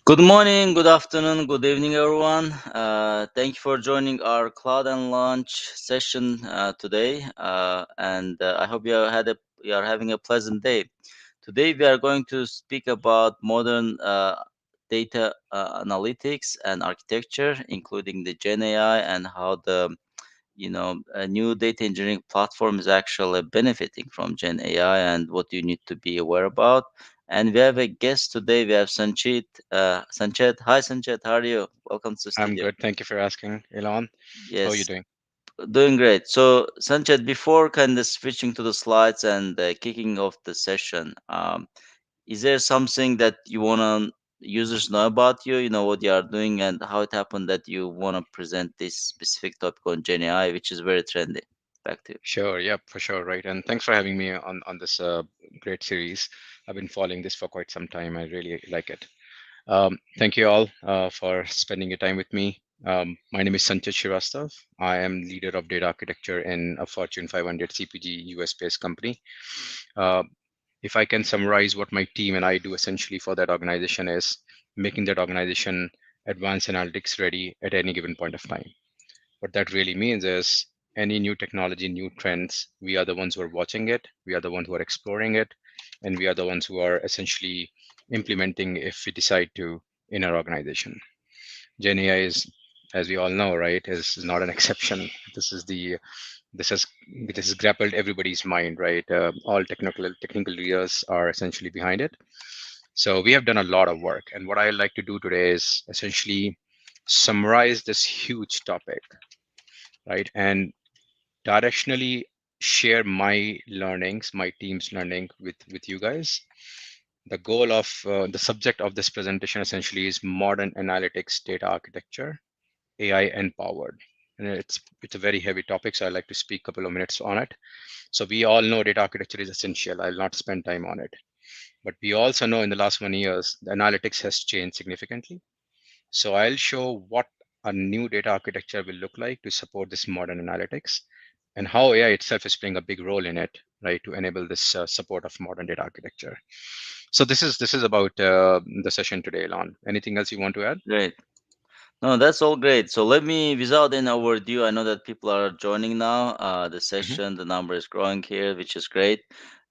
Good morning, good afternoon, good evening, everyone. Thank you for joining our Cloud and Launch session today, and I hope you are having a pleasant day. Today, we are going to speak about modern data analytics and architecture, including the Gen AI and how the a new data engineering platform is actually benefiting from Gen AI and what you need to be aware about. And we have a guest today. We have Sanchit. Sanchit, hi Sanchit, how are you? Welcome to the I'm studio. good. Thank you for asking, Elon. How are you Yes, doing? doing great. So Sanchit, before kind of switching to the slides and kicking off the session, is there something that you wanna users know about you? You know what you are doing and how it happened that you wanna present this specific topic on Gen AI, which is very trendy. Back to you. Sure. Yep, for sure. Right. And thanks for having me on this great series. I've been following this for quite some time. I really like it. Thank you all for spending your time with me. My name is Sanchit Srivastav. I am leader of data architecture in a Fortune 500 CPG US-based company. Uh, if I can summarize what my team and I do essentially for that organization is making that organization advanced analytics ready at any given point of time. What that really means is any new technology, new trends, we are the ones who are watching it, we are the ones who are exploring it, and we are the ones who are essentially implementing if we decide to in our organization. Gen AI is, as we all know, right, is not an exception. This is the this has this has grappled everybody's mind, right? All technical leaders are essentially behind it. So we have done a lot of work, and what I like to do today is essentially summarize this huge topic, right? And directionally share my learnings, my team's learning with you guys. The goal of the subject of this presentation essentially is modern analytics data architecture, AI empowered. And it's a very heavy topic, so I like to speak a couple of minutes on it. So we all know data architecture is essential. I'll not spend time on it. But we also know in the last 1 years, the analytics has changed significantly. So I'll show what a new data architecture will look like to support this modern analytics and how AI itself is playing a big role in it, right, to enable this support of modern data architecture. So this is about the session today, Elon. Anything else you want to add? Great. No, that's all great. So let me, without any overdue, I know that people are joining now. The Hmm. session, the number is growing here, which is great.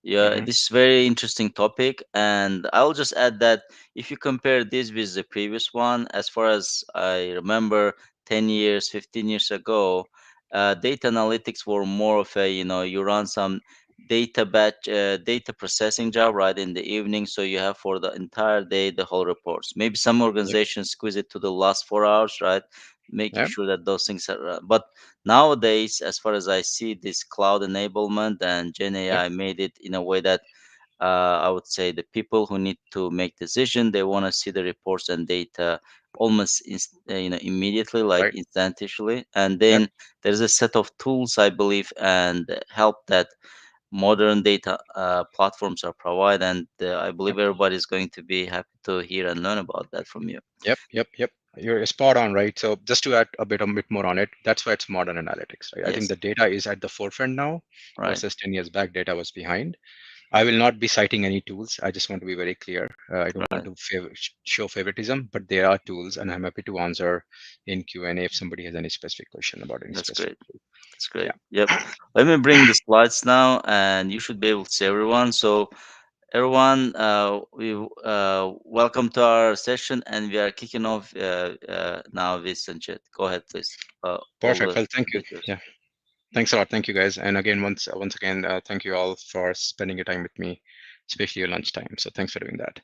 Yeah, Hmm. this is very interesting topic, and I'll just add that if you compare this with the previous one, as far as I remember, 10 years, 15 years ago, data analytics were more of a you run some data processing job right in the evening, so you have for the entire day the whole reports. Maybe some Yep. organizations squeeze it to the last 4 hours, right, making Yep. sure that those things are but nowadays, as far as I see, this cloud enablement and Gen Yep. AI made it in a way that I would say the people who need to make decision, they want to see the reports and data almost immediately, like Right. instantaneously. And Yep. then there's a set of tools, I believe, and help that modern data platforms are provide. And I believe Yep. everybody's going to be happy to hear and learn about that from you. Yep. Yep. Yep. You're spot on, right? So just to add a bit more on it, that's why it's modern analytics, right? I think Yes, the data is at the forefront now right. versus 10 years back, data was behind. I will not be citing any tools. I just want to be very clear. I don't want Right. to show favoritism, but there are tools, and I'm happy to answer in Q&A if somebody has any specific question about any That's specific great. tool. That's Yeah. great. Yep. Let me bring the slides now, and you should be able to see everyone. So, everyone, we welcome to our session, and we are kicking off now with Sanchit. Go ahead, please. All Perfect. the Well, thank you. is yours. Yeah. Thanks a lot. Thank you, guys. And again, once again, thank you all for spending your time with me, especially your lunchtime. So thanks for doing that.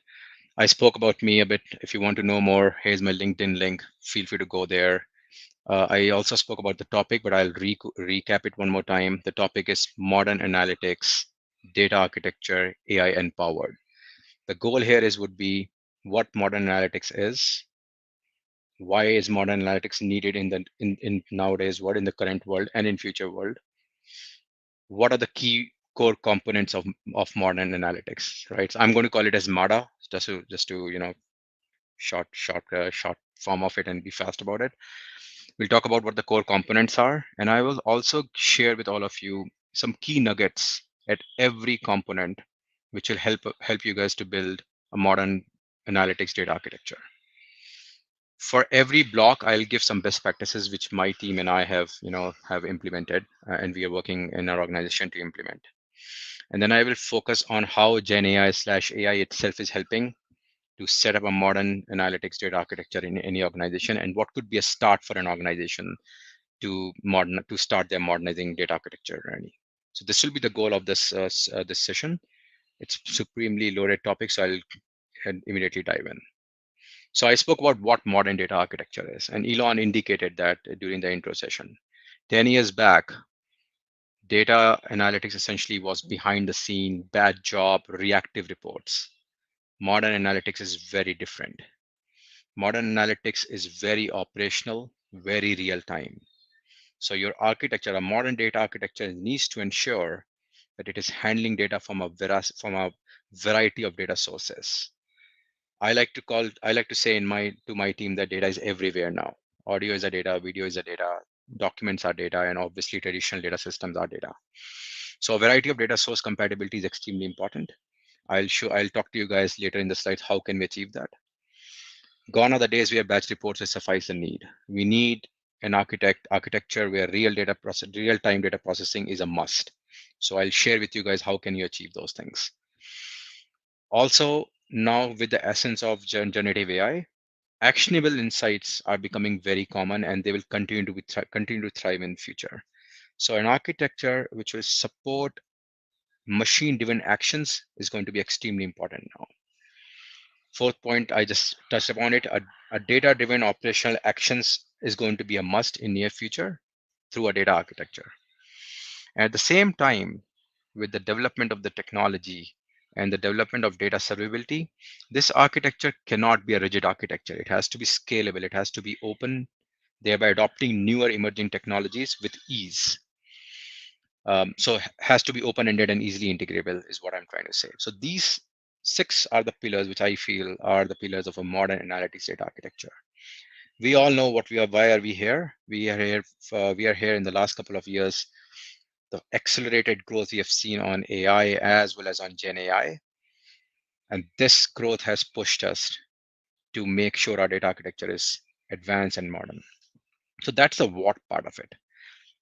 I spoke about me a bit. If you want to know more, here's my LinkedIn link. Feel free to go there. I also spoke about the topic, but I'll recap it one more time. The topic is modern analytics, data architecture, AI empowered. The goal here is would be what modern analytics is, why is modern analytics needed in nowadays world, in the current world, and in future world. What are the key core components of modern analytics, right? So I'm going to call it as MADA, just to short form of it and be fast about it. We'll talk about what the core components are, and I will also share with all of you some key nuggets at every component, which will help you guys to build a modern analytics data architecture. For every block, I'll give some best practices which my team and I have implemented, and we are working in our organization to implement. And then I will focus on how Gen AI/AI itself is helping to set up a modern analytics data architecture in any organization, and what could be a start for an organization to start their modernizing data architecture journey. So this will be the goal of this session. It's supremely loaded topic, so I'll immediately dive in. So I spoke about what modern data architecture is, and Elon indicated that during the intro session. 10 years back, data analytics essentially was behind the scene, bad job, reactive reports. Modern analytics is very different. Modern analytics is very operational, very real time. So your architecture, a modern data architecture needs to ensure that it is handling data from a variety of data sources. I like to say to my team that data is everywhere now. Audio is a data, video is a data, documents are data, and obviously traditional data systems are data. So a variety of data source compatibility is extremely important. I'll talk to you guys later in the slides how can we achieve that. Gone are the days where batch reports will suffice the need. We need an architecture where real time data processing is a must. So I'll share with you guys how can you achieve those things. Also, now with the essence of generative AI, actionable insights are becoming very common, and they will continue to thrive in the future. So an architecture which will support machine-driven actions is going to be extremely important now. Fourth point, I just touched upon it. A data-driven operational actions is going to be a must in near future through a data architecture. And at the same time, with the development of the technology and the development of data servability, this architecture cannot be a rigid architecture. It has to be scalable. It has to be open, thereby adopting newer emerging technologies with ease. So has to be open-ended and easily integrable is what I'm trying to say. So these six are the pillars which I feel are the pillars of a modern analytics data architecture. We all know what we are. Why are we here? We are here in the last couple of years. The accelerated growth we have seen on AI as well as on Gen AI, and this growth has pushed us to make sure our data architecture is advanced and modern. So that's the what part of it.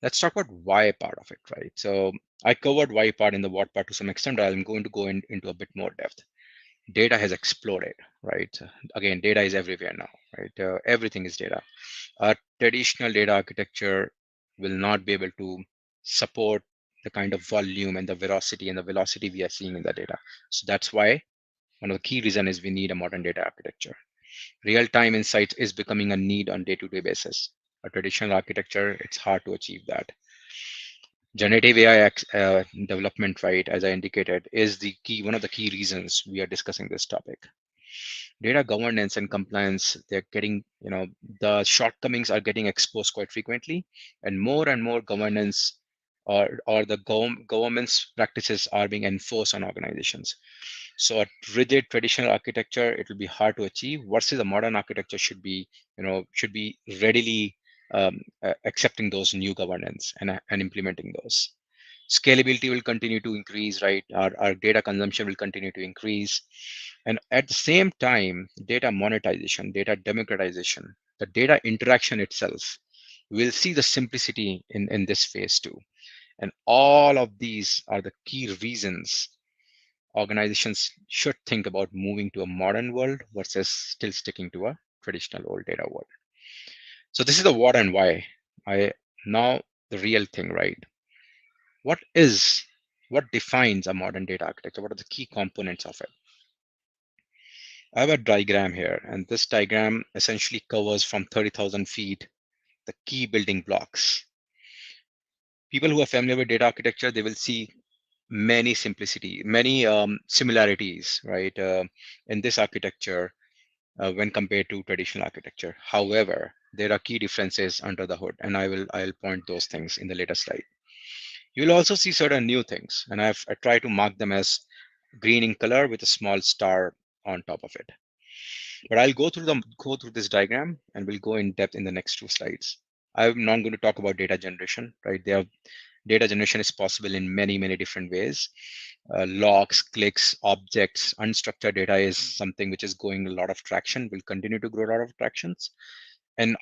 Let's talk about why part of it, right? So I covered why part in the what part to some extent. I'm going to go into a bit more depth. Data has exploded, right? Again, data is everywhere now, right? Everything is data. Our traditional data architecture will not be able to support the kind of volume and the velocity we are seeing in the data. So that's why one of the key reasons is we need a modern data architecture. Real-time insights is becoming a need on day-to-day basis. A traditional architecture, it's hard to achieve that. Generative AI development, right, as I indicated, is one of the key reasons we are discussing this topic. Data governance and compliance, they're getting, the shortcomings are getting exposed quite frequently, and more governance or the government's practices are being enforced on organizations. So a rigid traditional architecture, it will be hard to achieve versus a modern architecture should be readily accepting those new governance and implementing those. Scalability will continue to increase, right? Our data consumption will continue to increase. And at the same time, data monetization, data democratization, the data interaction itself, we'll see the simplicity in this phase too. And all of these are the key reasons organizations should think about moving to a modern world versus still sticking to a traditional old data world. So this is the what and why. I now the real thing, right? What is what defines a modern data architecture? What are the key components of it? I have a diagram here, and this diagram essentially covers from 30,000 feet the key building blocks. People who are familiar with data architecture, they will see many similarities, right, in this architecture when compared to traditional architecture. However, there are key differences under the hood, and I'll point those things in the later slide. You'll also see certain new things, and I try to mark them as green in color with a small star on top of it. But I'll go through this diagram, and we'll go in depth in the next two slides. I'm not going to talk about data generation, right? Data generation is possible in many, many different ways. Logs, clicks, objects, unstructured data is something which is going a lot of traction, will continue to grow a lot of tractions. And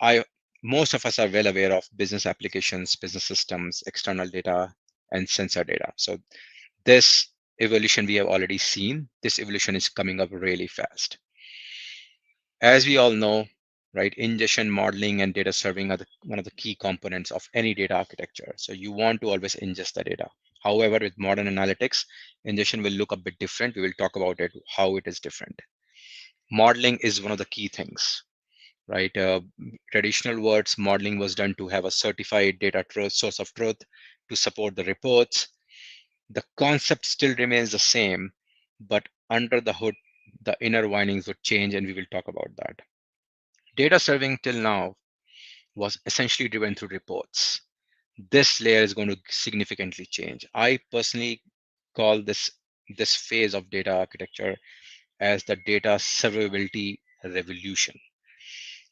most of us are well aware of business applications, business systems, external data, and sensor data. So this evolution we have already seen. This evolution is coming up really fast. As we all know, right, ingestion, modeling, and data serving are one of the key components of any data architecture. So you want to always ingest the data. However, with modern analytics, ingestion will look a bit different. We will talk about it, how it is different. Modeling is one of the key things, right? Traditional words, modeling was done to have a certified data truth, source of truth to support the reports. The concept still remains the same, but under the hood, the inner windings would change, and we will talk about that. Data serving till now was essentially driven through reports. This layer is going to significantly change. I personally call this phase of data architecture as the data servability revolution.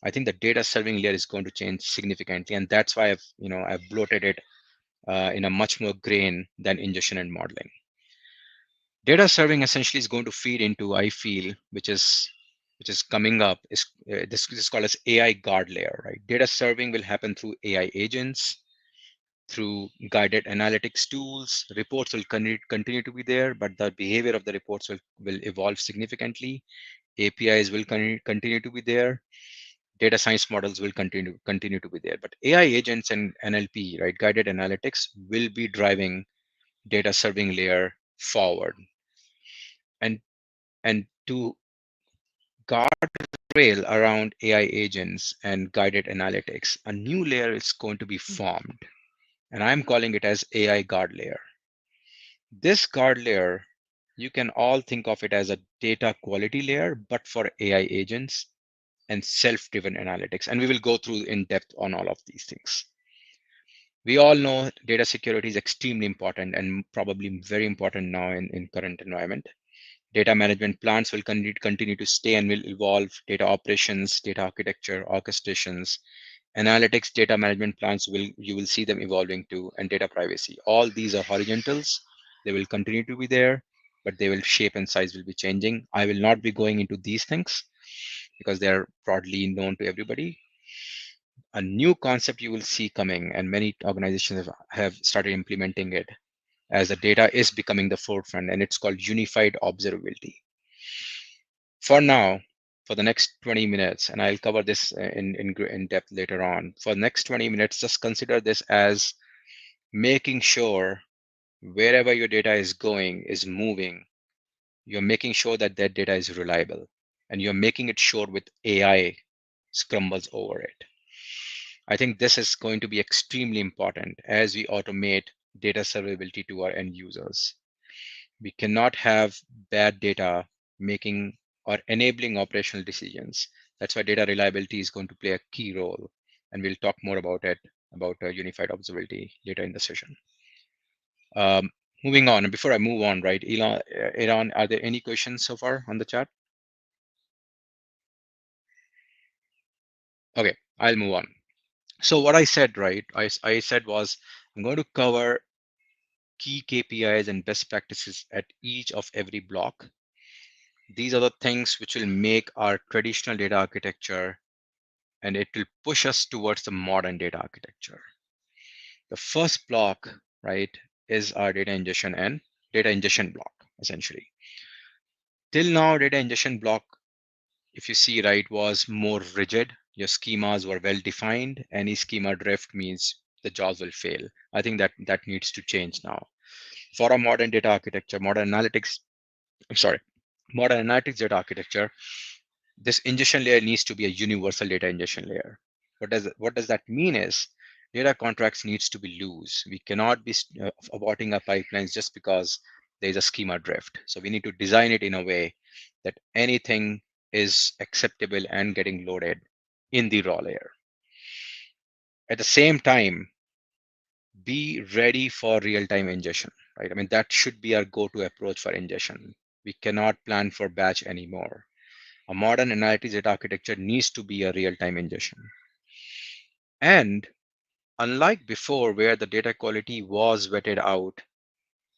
I think the data serving layer is going to change significantly, and that's why I've bloated it in a much more grain than ingestion and modeling. Data serving essentially is going to feed into, I feel, which is coming up, is this is called as AI guard layer, right? Data serving will happen through AI agents, through guided analytics tools. Reports will continue to be there, but the behavior of the reports will evolve significantly. APIs will continue to be there. Data science models will continue to be there. But AI agents and NLP, right, guided analytics, will be driving data serving layer forward. And to guardrail around AI agents and guided analytics, a new layer is going to be formed, and I'm calling it as AI guard layer. This guard layer, you can all think of it as a data quality layer, but for AI agents and self-driven analytics. And we will go through in depth on all of these things. We all know data security is extremely important and probably very important now in current environment. Data management plans will continue to stay and will evolve. Data operations, data architecture, orchestrations, analytics, data management plans, you will see them evolving too, and data privacy. All these are horizontals. They will continue to be there, but they will shape and size will be changing. I will not be going into these things because they're broadly known to everybody. A new concept you will see coming, and many organizations have started implementing it as the data is becoming the forefront, and it's called unified observability. For now, for the next 20 minutes, and I'll cover this in depth later on, for the next 20 minutes, just consider this as making sure wherever your data is going, is moving, you're making sure that that data is reliable, and you're making it sure with AI scrambles over it. I think this is going to be extremely important as we automate data servability to our end users. We cannot have bad data making or enabling operational decisions. That's why data reliability is going to play a key role. And we'll talk more about it, about unified observability later in the session. Um, Moving on, and before I move on, right, Iran, are there any questions so far on the chat? Okay, I'll move on. So what I said, right, I said was, I'm going to cover key KPIs and best practices at each of every block. These are the things which will make our traditional data architecture, and it will push us towards the modern data architecture. The first block, right, is our data ingestion block, essentially. Till now, data ingestion block, if you see, right, was more rigid. Your schemas were well defined. Any schema drift means the jobs will fail. I think that needs to change now. For a modern data architecture, modern analytics data architecture, this ingestion layer needs to be a universal data ingestion layer. What does that mean is data contracts needs to be loose. We cannot be aborting our pipelines just because there's a schema drift. So we need to design it in a way that anything is acceptable and getting loaded in the raw layer. At the same time, be ready for real-time ingestion, right? I mean, that should be our go-to approach for ingestion. We cannot plan for batch anymore. A modern analytics data architecture needs to be a real-time ingestion. And Unlike before, where the data quality was vetted out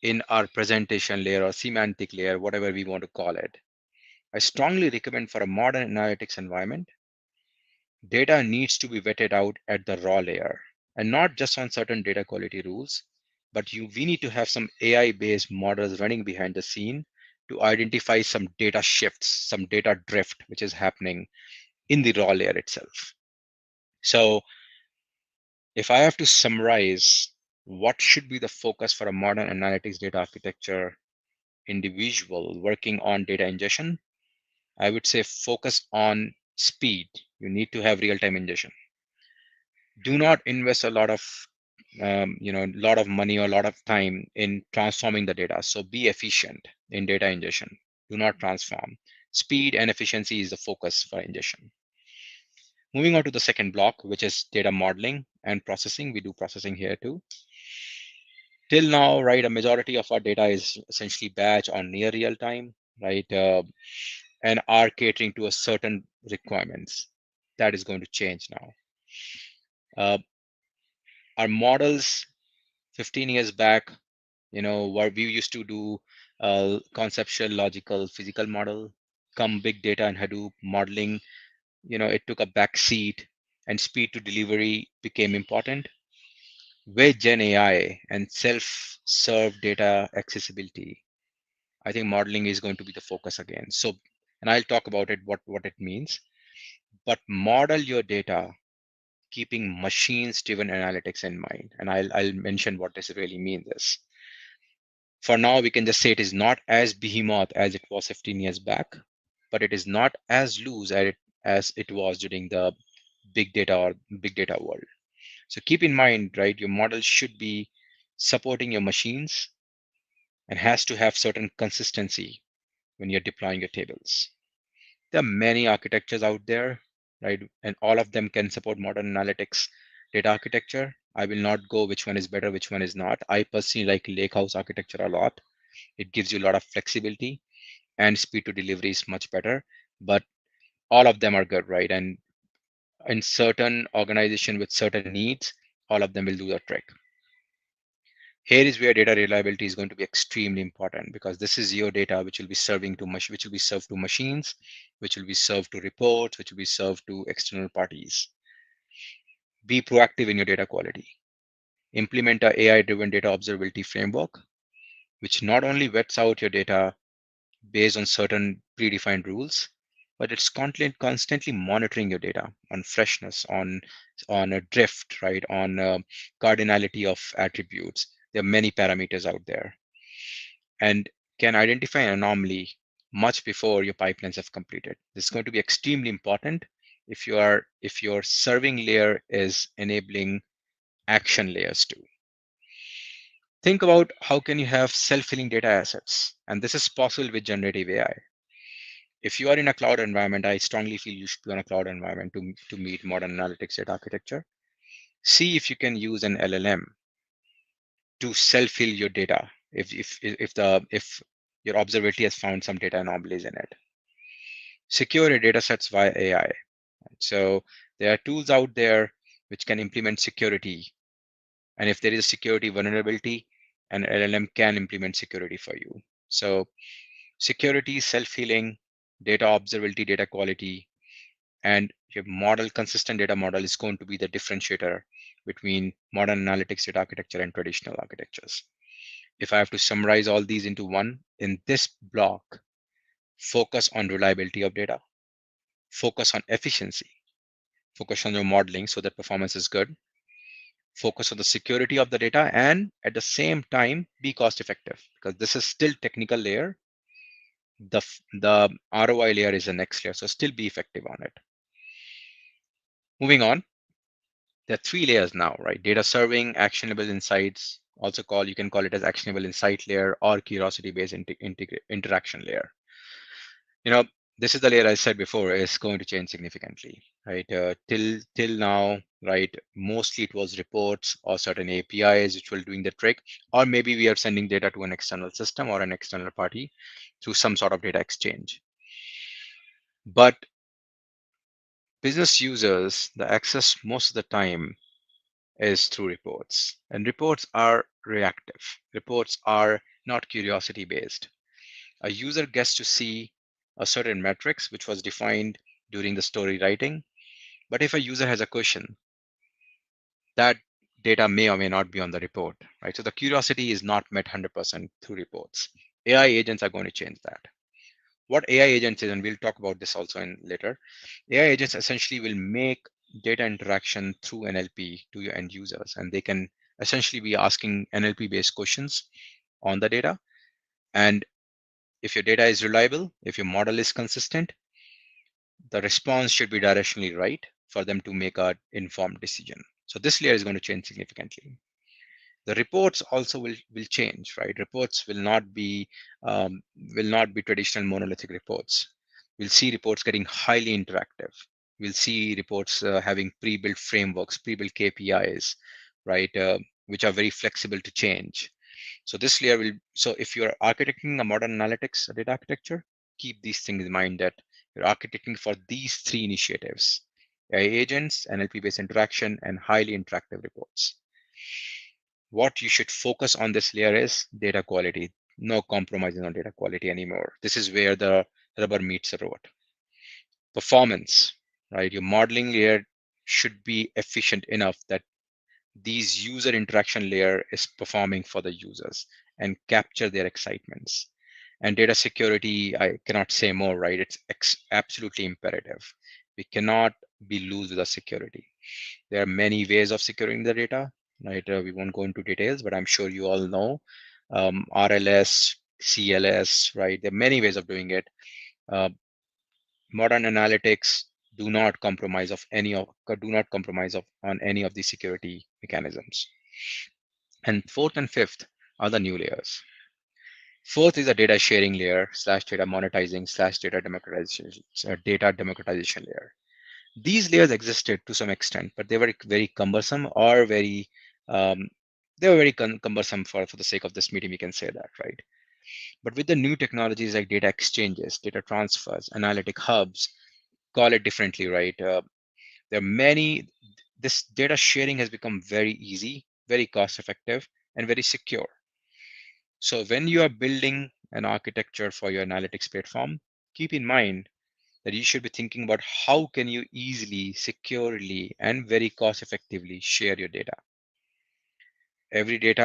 in our presentation layer or semantic layer, whatever we want to call it, I strongly recommend for a modern analytics environment, data needs to be vetted out at the raw layer and not just on certain data quality rules, but we need to have some AI based models running behind the scene to identify some data shifts, some data drift, which is happening in the raw layer itself. So if I have to summarize what should be the focus for a modern analytics data architecture individual working on data ingestion, I would say focus on speed. You need to have real-time ingestion. Do not invest a lot of lot of money or a lot of time in transforming the data. So be efficient in data ingestion. Do not transform. Speed and efficiency is the focus for ingestion. Moving on to the second block, which is data modeling and processing. We do processing here too. Till now, right, a majority of our data is essentially batch or near real time, right, and are catering to a certain requirements. That is going to change now. Our models 15 years back, what we used to do, conceptual, logical, physical model, come big data and Hadoop modeling, it took a back seat and speed to delivery became important. With Gen AI and self-serve data accessibility, I think modeling is going to be the focus again. So, and I'll talk about it, what it means, but model your data keeping machines driven analytics in mind. And I'll mention what this really means is. For now, we can just say it is not as behemoth as it was 15 years back, but it is not as loose as it was during the big data or big data world. So keep in mind, right, your model should be supporting your machines and has to have certain consistency when you're deploying your tables. There are many architectures out there, right? And all of them can support modern analytics data architecture. I will not go which one is better, which one is not. I personally like Lakehouse architecture a lot. It gives you a lot of flexibility and speed to delivery is much better, but all of them are good, right? And in certain organization with certain needs, all of them will do the trick. Here is where data reliability is going to be extremely important because this is your data which will be which will be served to machines, which will be served to reports, which will be served to external parties. Be proactive in your data quality. Implement a AI-driven data observability framework, which not only vets out your data based on certain predefined rules, but it's constantly monitoring your data on freshness, on a drift, right, on cardinality of attributes. There are many parameters out there, and can identify an anomaly much before your pipelines have completed. This is going to be extremely important if your serving layer is enabling action layers too. Think about how can you have self-healing data assets, and this is possible with generative AI. If you are in a cloud environment, I strongly feel you should be on a cloud environment to meet modern analytics data architecture. See if you can use an LLM to self-heal your data if your observability has found some data anomalies in it. Secure your data sets via AI. So there are tools out there which can implement security. And if there is a security vulnerability, an LLM can implement security for you. So security, self-healing, data observability, data quality, and your model, consistent data model is going to be the differentiator between modern analytics data architecture and traditional architectures. If I have to summarize all these into one, in this block, focus on reliability of data, focus on efficiency, focus on your modeling so that performance is good, focus on the security of the data, and at the same time, be cost effective because this is still technical layer. The ROI layer is the next layer, so still be effective on it. Moving on, there are three layers now, right? Data serving, actionable insights, also you can call it as actionable insight layer or curiosity-based interaction layer. This is the layer I said before is going to change significantly, right? Till now, right? Mostly it was reports or certain APIs which were doing the trick, or maybe we are sending data to an external system or an external party through some sort of data exchange. But business users, the access most of the time is through reports. And reports are reactive. Reports are not curiosity based. A user gets to see a certain metrics which was defined during the story writing. But if a user has a question, that data may or may not be on the report, right? So the curiosity is not met 100% through reports. AI agents are going to change that. What AI agents is, and we'll talk about this also in later, AI agents essentially will make data interaction through NLP to your end users, and they can essentially be asking NLP based questions on the data. And if your data is reliable, if your model is consistent, the response should be directionally right for them to make an informed decision. So this layer is going to change significantly. The reports also will change, right? Reports um, will not be traditional monolithic reports. We'll see reports getting highly interactive. We'll see reports having pre-built frameworks, pre-built KPIs, right, which are very flexible to change. So this layer will, so if you're architecting a modern analytics data architecture, keep these things in mind that you're architecting for these three initiatives: AI agents, NLP-based interaction, and highly interactive reports. What you should focus on this layer is data quality. No compromising on data quality anymore. This is where the rubber meets the road. Performance, right? Your modeling layer should be efficient enough that these user interaction layer is performing for the users and capture their excitements. And data security, I cannot say more, right? It's absolutely imperative. We cannot be loose with the security. There are many ways of securing the data, right? We won't go into details, but I'm sure you all know RLS, CLS, right? There are many ways of doing it. Uh, Modern analytics do not compromise on any of these security mechanisms. And fourth and fifth are the new layers. Fourth is a data sharing layer slash data monetizing slash data democratization layer. These layers existed to some extent, but they were very cumbersome or very they were very cumbersome for the sake of this meeting. We can say that, right? But with the new technologies like data exchanges, data transfers, analytic hubs, call it differently, right? There are many. This data sharing has become very easy, very cost effective, and very secure. So when you are building an architecture for your analytics platform, keep in mind that you should be thinking about how can you easily, securely, and very cost effectively share your data.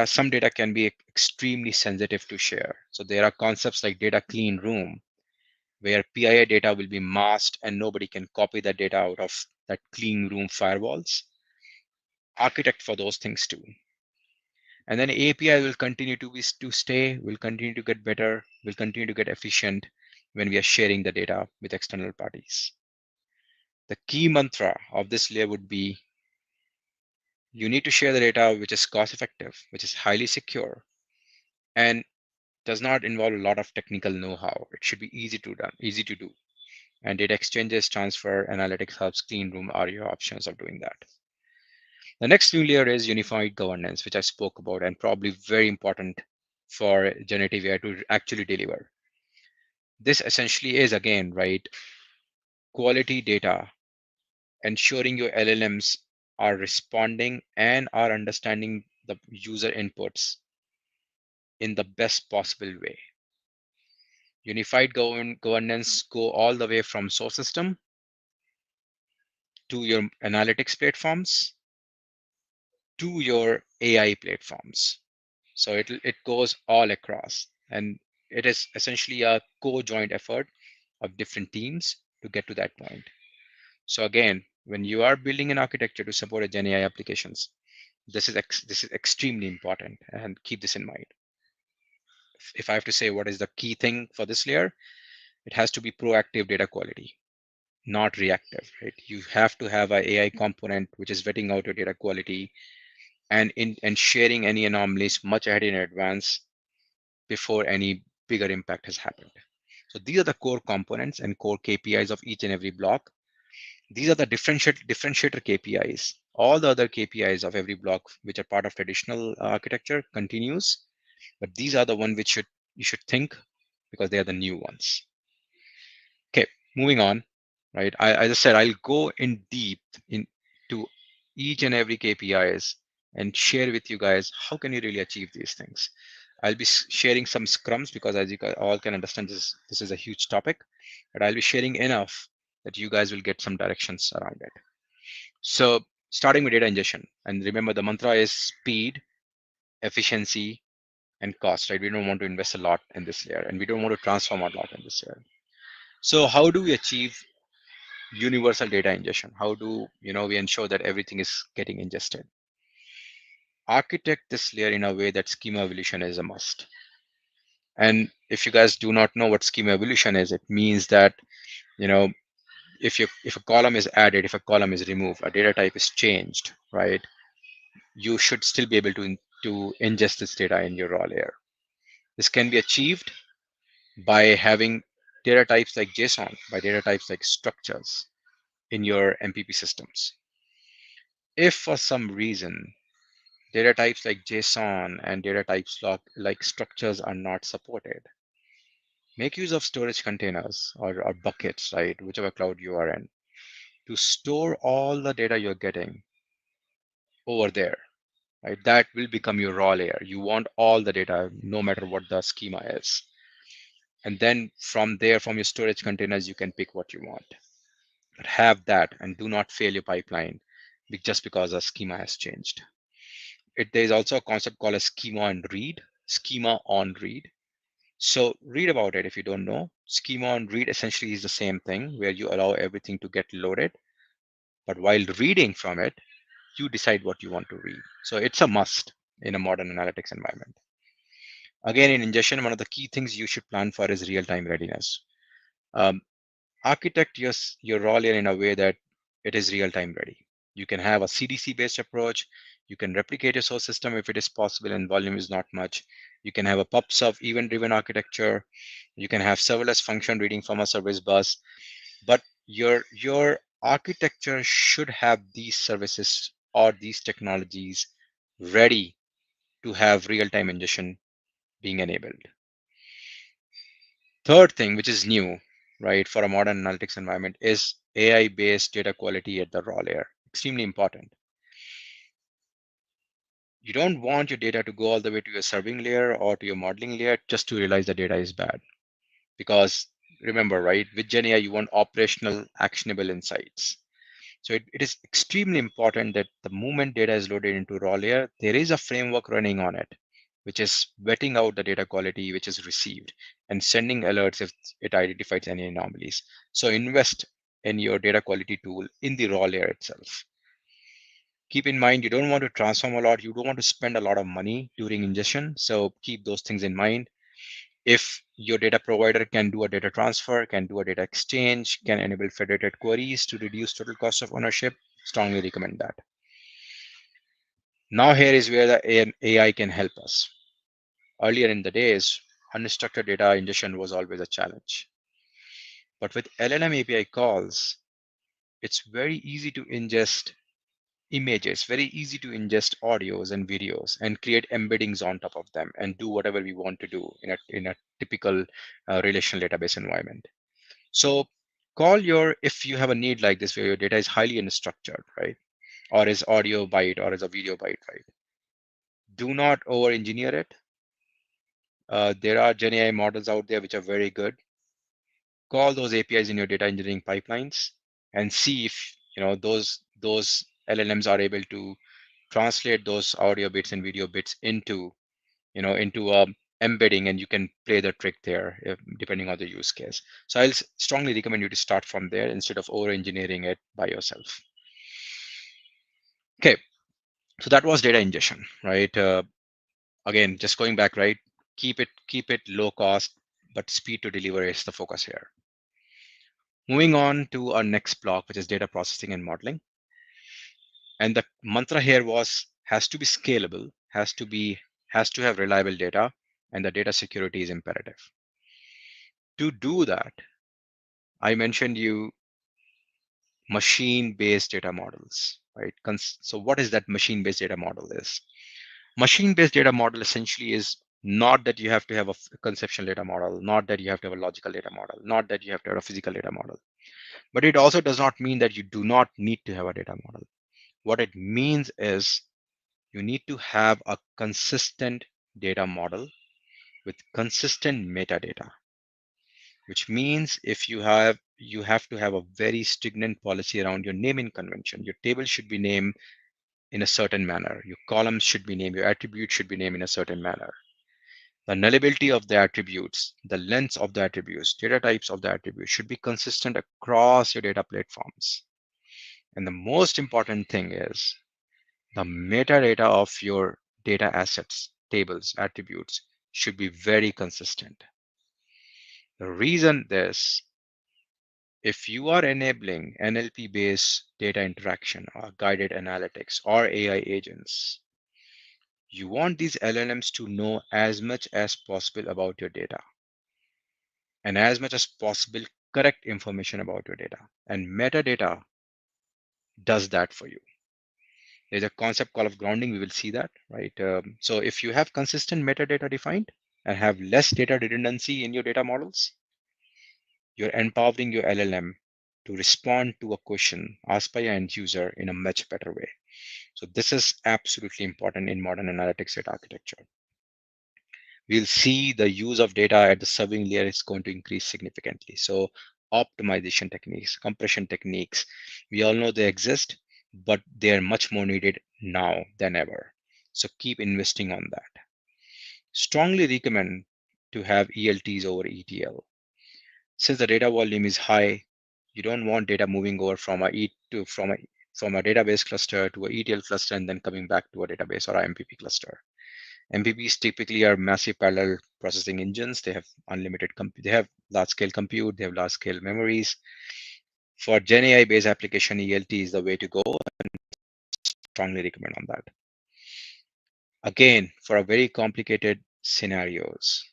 Some data can be extremely sensitive to share. So there are concepts like data clean room, where PII data will be masked and nobody can copy that data out of that clean room firewalls. Architect for those things too. And then API will continue to get better, will continue to get efficient when we are sharing the data with external parties. The key mantra of this layer would be you need to share the data which is cost effective, which is highly secure, and does not involve a lot of technical know-how. It should be easy to do. And data exchanges, transfer, analytics hubs, clean room are your options of doing that. The next new layer is unified governance, which I spoke about, and probably very important for generative AI to actually deliver. This essentially is, again, right, quality data, ensuring your LLMs are responding and are understanding the user inputs in the best possible way. Unified governance go all the way from source system to your analytics platforms to your AI platforms. So it goes all across, and it is essentially a co-joint effort of different teams to get to that point. So again, when you are building an architecture to support a Gen AI applications, this is extremely important, and keep this in mind. If I have to say what is the key thing for this layer, it has to be proactive data quality, not reactive, right? You have to have a AI component which is vetting out your data quality and sharing any anomalies much ahead in advance before any bigger impact has happened. So these are the core components and core KPIs of each and every block. These are the differentiator KPIs. All the other KPIs of every block, which are part of traditional architecture, continues, but these are the one which you should think, because they are the new ones. Okay, moving on, right? As I said, I'll go in deep into each and every KPIs and share with you guys how can you really achieve these things. I'll be sharing some scrums because as you guys all can understand, this is a huge topic, but I'll be sharing enough that you guys will get some directions around it. So starting with data ingestion, and remember the mantra is speed, efficiency, and cost, right? We don't want to invest a lot in this layer and we don't want to transform a lot in this layer. So how do we achieve universal data ingestion? How do we ensure that everything is getting ingested? Architect this layer in a way that schema evolution is a must. And if you guys do not know what schema evolution is, it means that you know if a column is added, if a column is removed, a data type is changed, right? You should still be able to ingest this data in your raw layer. This can be achieved by having data types like JSON, by data types like structures in your MPP systems. If for some reason data types like JSON and data types like structures are not supported, make use of storage containers or buckets, right? Whichever cloud you are in, to store all the data you're getting over there, right? That will become your raw layer. You want all the data, no matter what the schema is. And then from there, from your storage containers, you can pick what you want. But have that and do not fail your pipeline just because a schema has changed. There is also a concept called a schema on read. So read about it if you don't know. Schema on read essentially is the same thing where you allow everything to get loaded, but while reading from it, you decide what you want to read. So it's a must in a modern analytics environment. Again, in ingestion, one of the key things you should plan for is real-time readiness. Um, Architect your raw layer in a way that it is real-time ready. You can have a CDC-based approach. You can replicate your source system if it is possible and volume is not much. You can have a pub/sub event-driven architecture. You can have serverless function reading from a service bus. But your architecture should have these services or these technologies ready to have real-time ingestion being enabled. Third thing, which is new, right, for a modern analytics environment, is AI-based data quality at the raw layer. Extremely important. You don't want your data to go all the way to your serving layer or to your modeling layer just to realize the data is bad. Because remember, right, with GenAI, you want operational, actionable insights. So it is extremely important that the moment data is loaded into raw layer, there is a framework running on it, which is vetting out the data quality which is received and sending alerts if it identifies any anomalies. So invest in your data quality tool in the raw layer itself. Keep in mind, you don't want to transform a lot. You don't want to spend a lot of money during ingestion. So keep those things in mind. If your data provider can do a data transfer, can do a data exchange, can enable federated queries to reduce total cost of ownership, strongly recommend that. Now here is where the AI can help us. Earlier in the days, unstructured data ingestion was always a challenge. But with LLM API calls, it's very easy to ingest images, very easy to ingest audios and videos and create embeddings on top of them and do whatever we want to do in a typical relational database environment. So if you have a need like this where your data is highly unstructured, right? Or is audio byte or is a video byte, right? Do not over engineer it. There are GenAI models out there which are very good. Call those APIs in your data engineering pipelines and see if those LLMs are able to translate those audio bits and video bits into a embedding, and you can play the trick there depending on the use case. So I'll strongly recommend you to start from there instead of over engineering it by yourself. Okay, so that was data ingestion, right? Again, just going back, right? Keep it low cost, but speed to deliver is the focus here. Moving on to our next block, which is data processing and modeling. And the mantra here has to be scalable, has to have reliable data, and the data security is imperative. To do that, I mentioned you machine-based data models, right? So what is that machine-based data model is? Machine-based data model essentially is not that you have to have a conceptual data model, not that you have to have a logical data model, not that you have to have a physical data model. But it also does not mean that you do not need to have a data model. What it means is You need to have a consistent data model with consistent metadata, which means if you have to have a very stringent policy around your naming convention. Your table should be named in a certain manner. Your columns should be named, your attributes should be named in a certain manner. The nullability of the attributes, the lengths of the attributes, data types of the attributes should be consistent across your data platforms. And the most important thing is the metadata of your data assets, tables, attributes should be very consistent. The reason this, if you are enabling NLP based data interaction or guided analytics or AI agents, you want these LLMs to know as much as possible about your data and as much as possible correct information about your data. And metadata does that for you. There's a concept called of grounding. We will see that, right? So if you have consistent metadata defined and have less data redundancy in your data models, you're empowering your LLM to respond to a question asked by an end user in a much better way. So this is absolutely important in modern analytics data architecture. We'll see the use of data at the serving layer is going to increase significantly. So optimization techniques, compression techniques, we all know they exist, but they are much more needed now than ever. So keep investing on that. Strongly recommend to have ELTs over ETL. Since the data volume is high, you don't want data moving over from a database cluster to a ETL cluster and then coming back to a database or a MPP cluster. MPPs typically are massive parallel processing engines. They have they have large scale compute, they have large scale memories. For GenAI based application, ELT is the way to go. Strongly recommend on that. Again, for a very complicated scenarios,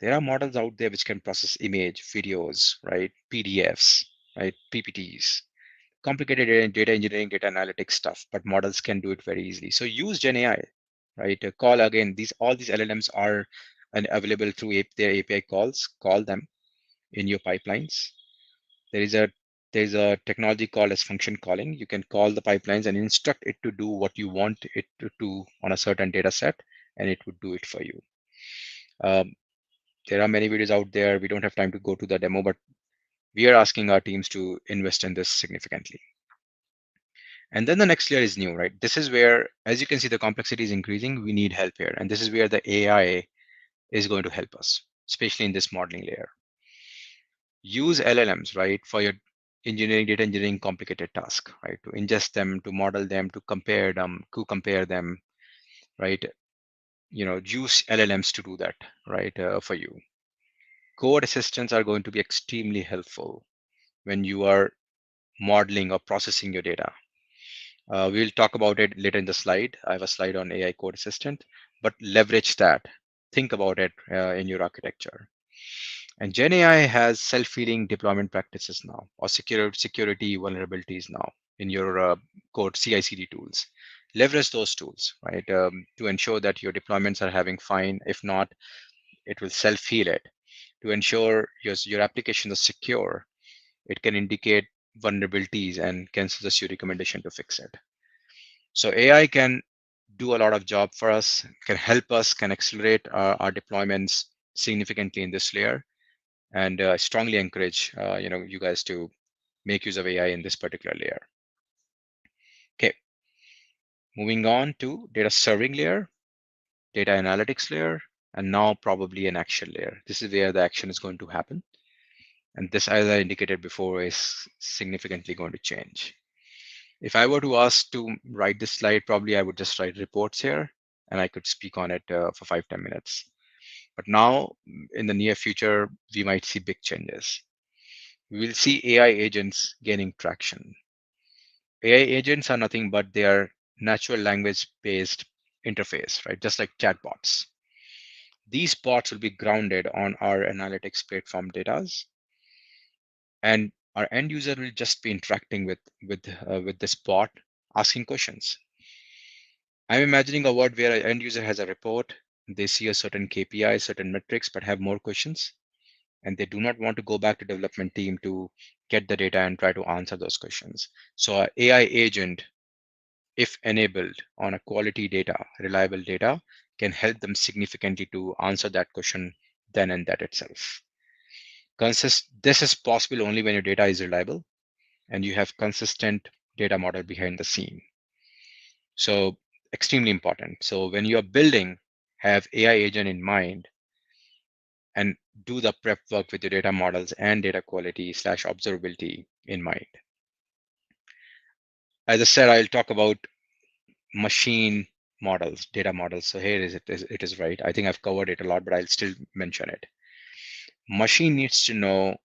there are models out there which can process image, videos, right? PDFs, right? PPTs, complicated data engineering, data analytics stuff, but models can do it very easily. So use GenAI, right? Call again, all these LLMs are available through their API calls. Call them in your pipelines. There is a technology called as function calling. You can call the pipelines and instruct it to do what you want it to do on a certain data set, and it would do it for you. Um, there are many videos out there. We don't have time to go to the demo, but we are asking our teams to invest in this significantly. And then the next layer is new, right? This is where, as you can see, the complexity is increasing. We need help here. And this is where the AI is going to help us, especially in this modeling layer. Use LLMs, right, for your data engineering complicated task, right? To ingest them, to model them, to compare them, right? Use LLMs to do that, right, for you. Code assistants are going to be extremely helpful when you are modeling or processing your data. We'll talk about it later in the slide. I have a slide on AI code assistant, but leverage that. Think about it in your architecture. And GenAI has self-healing deployment practices now, or security vulnerabilities now in your code CI/CD tools. Leverage those tools, right, to ensure that your deployments are having fine. If not, it will self-heal it. To ensure your application is secure, it can indicate vulnerabilities and can suggest your recommendation to fix it. So AI can do a lot of job for us, can help us, can accelerate our deployments significantly in this layer. And I strongly encourage you guys to make use of AI in this particular layer. Okay, moving on to data serving layer, data analytics layer, and now probably an action layer. This is where the action is going to happen. And this, as I indicated before, is significantly going to change. If I were to ask to write this slide, probably I would just write reports here and I could speak on it for 5-10 minutes. But now in the near future, we might see big changes. We will see AI agents gaining traction. AI agents are nothing but they are natural language based interface, right? Just like chatbots. These bots will be grounded on our analytics platform data, and our end user will just be interacting with this bot, asking questions. I'm imagining a world where an end user has a report, they see a certain KPI, certain metrics, but have more questions, and they do not want to go back to development team to get the data and try to answer those questions. So our AI agent if enabled on a quality data, reliable data, can help them significantly to answer that question then and that itself. This is possible only when your data is reliable and you have consistent data model behind the scene. So extremely important. So when you are building, have AI agent in mind and do the prep work with your data models and data quality slash observability in mind. As I said, I'll talk about machine models, data models. So here it is right. I think I've covered it a lot, but I'll still mention it. Machine needs to know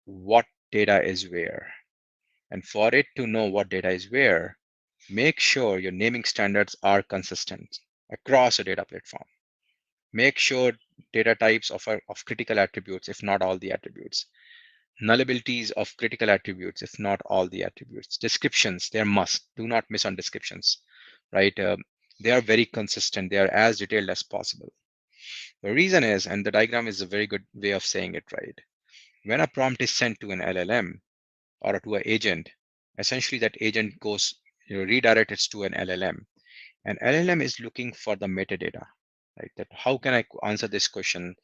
what data is where. And for it to know what data is where, make sure your naming standards are consistent across a data platform. Make sure data types of critical attributes, if not all the attributes. Nullabilities of critical attributes, if not all the attributes. Descriptions, they're must. Do not miss on descriptions, right? They are very consistent. They are as detailed as possible. The reason is, and the diagram is a very good way of saying it, right? When a prompt is sent to an LLM or to an agent, essentially that agent goes, redirected to an LLM. And LLM is looking for the metadata, right? That how can I answer this question?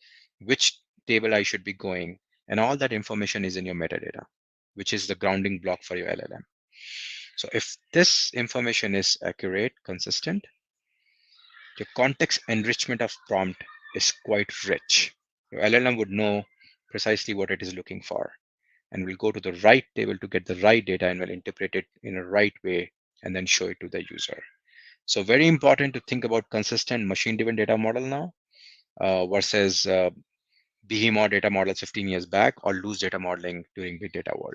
Which table I should be going? And all that information is in your metadata, which is the grounding block for your LLM. So if this information is accurate, consistent, your context enrichment of prompt is quite rich. Your LLM would know precisely what it is looking for and will go to the right table to get the right data and will interpret it in a right way and then show it to the user. So very important to think about consistent machine-driven data model now versus behemoth data models 15 years back or loose data modeling during big data world.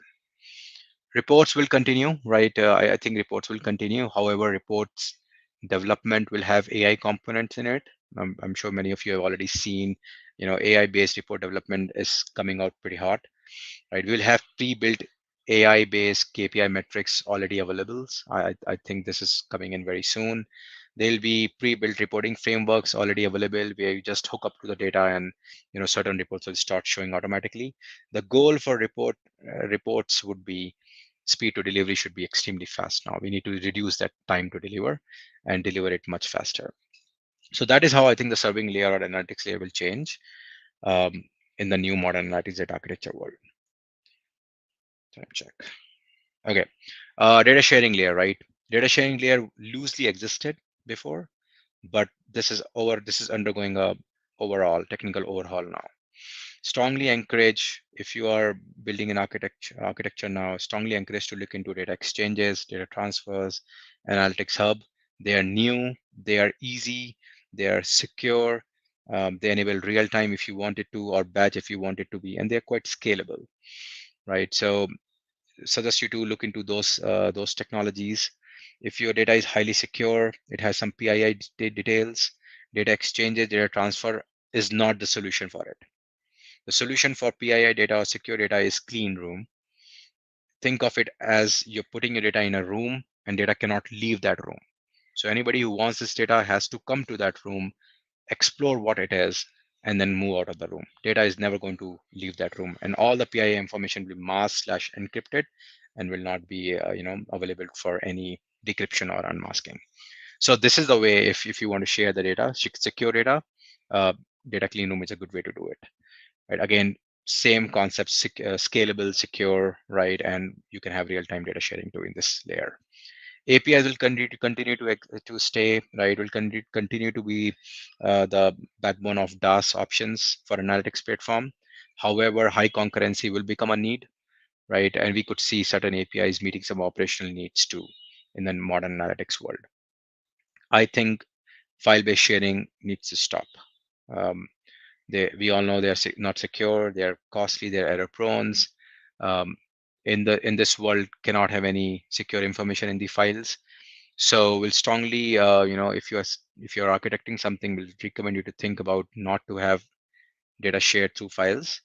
Reports will continue, right? I think reports will continue. However, reports development will have AI components in it. I'm sure many of you have already seen, AI-based report development is coming out pretty hot, right? We'll have pre-built AI-based KPI metrics already available. I think this is coming in very soon. There'll be pre-built reporting frameworks already available where you just hook up to the data and certain reports will start showing automatically. The goal for reports would be speed to delivery should be extremely fast now. We need to reduce that time to deliver and deliver it much faster. So that is how I think the serving layer or analytics layer will change um, in the new modern analytics data architecture world. Time check. Okay, data sharing layer, right? Data sharing layer loosely existed before, but this is undergoing a overall technical overhaul now. Strongly encourage, if you are building an architecture now, strongly encourage to look into data exchanges, data transfers, analytics hub. They are new, they are easy, they are secure, they enable real time if you wanted to, or batch if you wanted to be, and they're quite scalable, right? So suggest you to look into those technologies. If your data is highly secure, it has some PII details, data exchanges, data transfer is not the solution for it. The solution for PII data or secure data is clean room. Think of it as you're putting your data in a room and data cannot leave that room. So anybody who wants this data has to come to that room, explore what it is, and then move out of the room. Data is never going to leave that room, and all the PII information will be masked/encrypted and will not be available for any decryption or unmasking. So this is the way if you want to share the data, secure data, uh, data clean room is a good way to do it. Right? Again, same concept, scalable, secure, right? And you can have real-time data sharing too in this layer. APIs will continue to stay, right? Will continue to be the backbone of DAS options for analytics platform. However, high concurrency will become a need, right? And we could see certain APIs meeting some operational needs too in the modern analytics world. I think file-based sharing needs to stop. Um, we all know they're not secure, they're costly, they're error prone. Um, in this world, cannot have any secure information in the files. So we'll strongly, if you're architecting something, we'll recommend you to think about not to have data shared through files.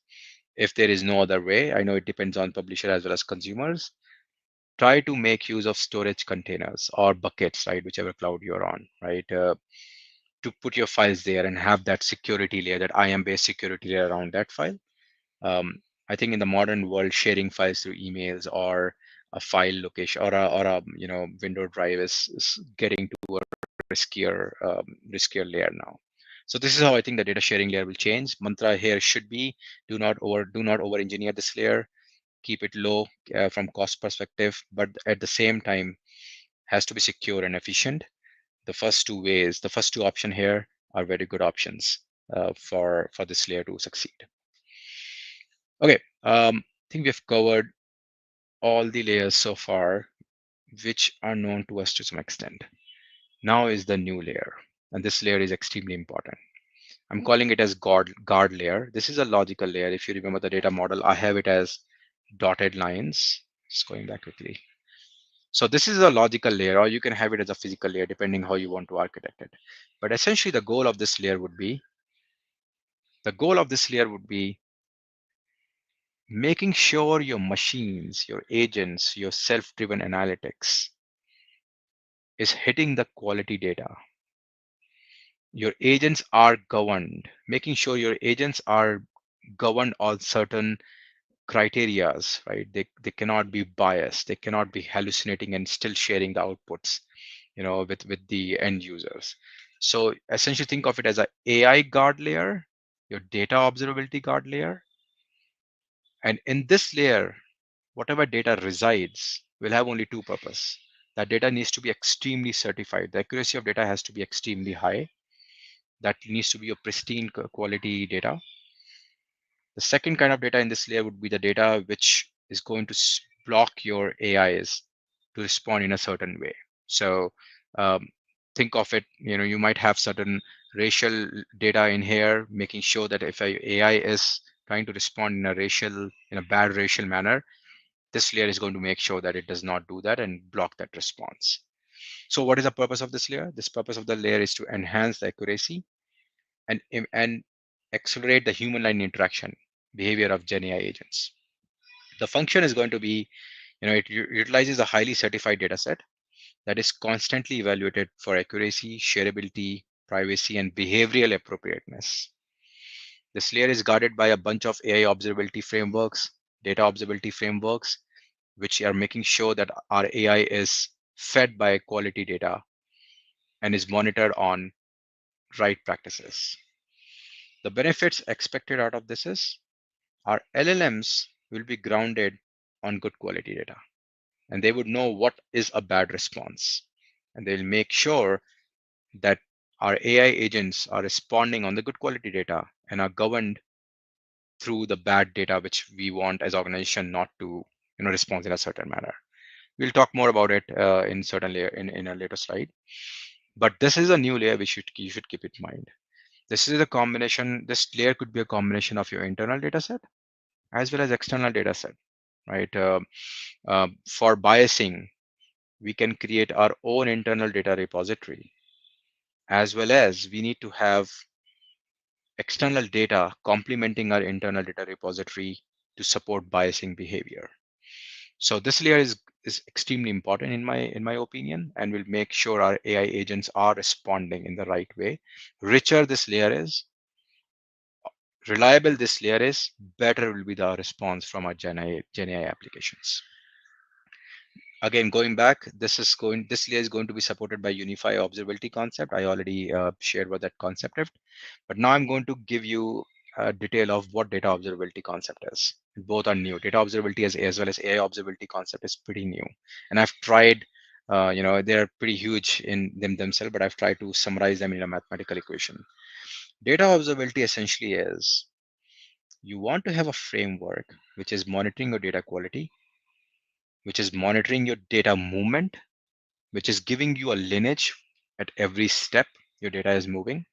If there is no other way, I know it depends on publisher as well as consumers. Try to make use of storage containers or buckets, right? Whichever cloud you're on, right? To put your files there and have that security layer, that IAM based security layer around that file. Um, I think in the modern world, sharing files through emails or a file location or a window drive is getting to a riskier layer now. So this is how I think the data sharing layer will change. Mantra here should be do not over engineer this layer, keep it low from cost perspective, but at the same time has to be secure and efficient. The first two option here are very good options for this layer to succeed. Okay, I think we've covered all the layers so far, which are known to us to some extent. Now is the new layer, and this layer is extremely important. I'm calling it as guard layer. This is a logical layer. If you remember the data model, I have it as dotted lines. Just going back quickly. So this is a logical layer, or you can have it as a physical layer, depending how you want to architect it. But essentially, the goal of this layer would be making sure your machines, your agents, your self-driven analytics is hitting the quality data. Your agents are governed, making sure your agents are governed on certain criterias, right? They cannot be biased, they cannot be hallucinating and still sharing the outputs, with the end users. So essentially think of it as a AI guard layer, your data observability guard layer. And in this layer, whatever data resides will have only two purpose. That data needs to be extremely certified. The accuracy of data has to be extremely high. That needs to be a pristine quality data. The second kind of data in this layer would be the data which is going to block your AIs to respond in a certain way. So um, think of it, you might have certain racial data in here, making sure that if a AI is trying to respond in a bad racial manner, this layer is going to make sure that it does not do that and block that response. So what is the purpose of this layer? This purpose of the layer is to enhance the accuracy and accelerate the human line interaction behavior of GenAI agents. The function is going to be, it utilizes a highly certified data set that is constantly evaluated for accuracy, shareability, privacy, and behavioral appropriateness. This layer is guarded by a bunch of AI observability frameworks, data observability frameworks, which are making sure that our AI is fed by quality data and is monitored on right practices. The benefits expected out of this is our LLMs will be grounded on good quality data, and they would know what is a bad response. And they'll make sure that our AI agents are responding on the good quality data and are governed through the bad data, which we want as organization not to respond in a certain manner. We'll talk more about it in certain layer in a later slide. But this is a new layer which you should keep in mind. This is a combination. This layer could be a combination of your internal data set as well as external data set, right? For biasing, we can create our own internal data repository, as well as we need to have external data complementing our internal data repository to support biasing behavior. So this layer is extremely important in my opinion, and will make sure our AI agents are responding in the right way. Richer this layer is, reliable this layer is, better will be the response from our GenAI applications. Again, going back, this layer is going to be supported by Unify Observability concept. I already shared what that concept is, but now I'm going to give you a detail of what data observability concept is. Both are new. Data observability as well as AI observability concept is pretty new, and I've tried. They're pretty huge in themselves, but I've tried to summarize them in a mathematical equation. Data observability essentially is you want to have a framework which is monitoring your data quality, which is monitoring your data movement, which is giving you a lineage at every step your data is moving,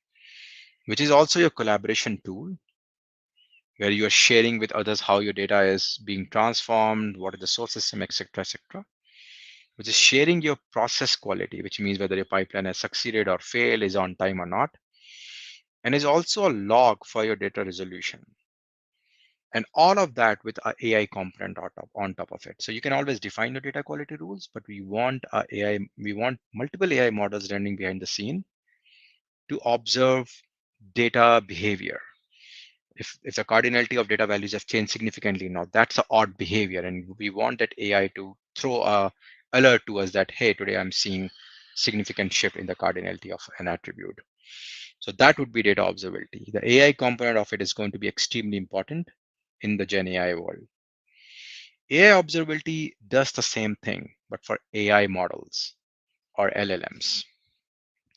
which is also your collaboration tool where you are sharing with others how your data is being transformed, what is the source system, etc., which is sharing your process quality, which means whether your pipeline has succeeded or failed, is on time or not, and is also a log for your data resolution. And all of that with our AI component on top of it. So you can always define your data quality rules, but we want multiple AI models running behind the scene to observe data behavior. If the cardinality of data values have changed significantly, now that's an odd behavior, and we want that AI to throw a alert to us that, hey, today I'm seeing significant shift in the cardinality of an attribute. So that would be data observability. The AI component of it is going to be extremely important in the Gen AI world. AI observability does the same thing, but for AI models or LLMs.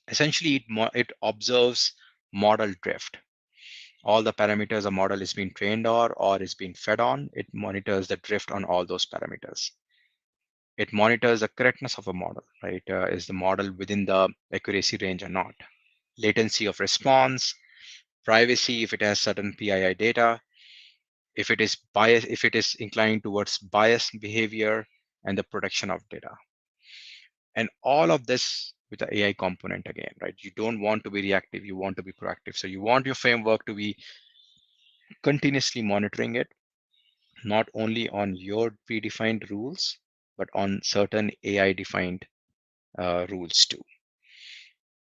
Essentially, it observes model drift. All the parameters a model is being trained or is being fed on, it monitors the drift on all those parameters. It monitors the correctness of a model, right? Is the model within the accuracy range or not? Latency of response, privacy if it has certain PII data, if it is bias, if it is inclined towards biased behavior, and the protection of data. And all of this with the AI component again, right? You don't want to be reactive, you want to be proactive. So you want your framework to be continuously monitoring it, not only on your predefined rules, but on certain AI defined rules too.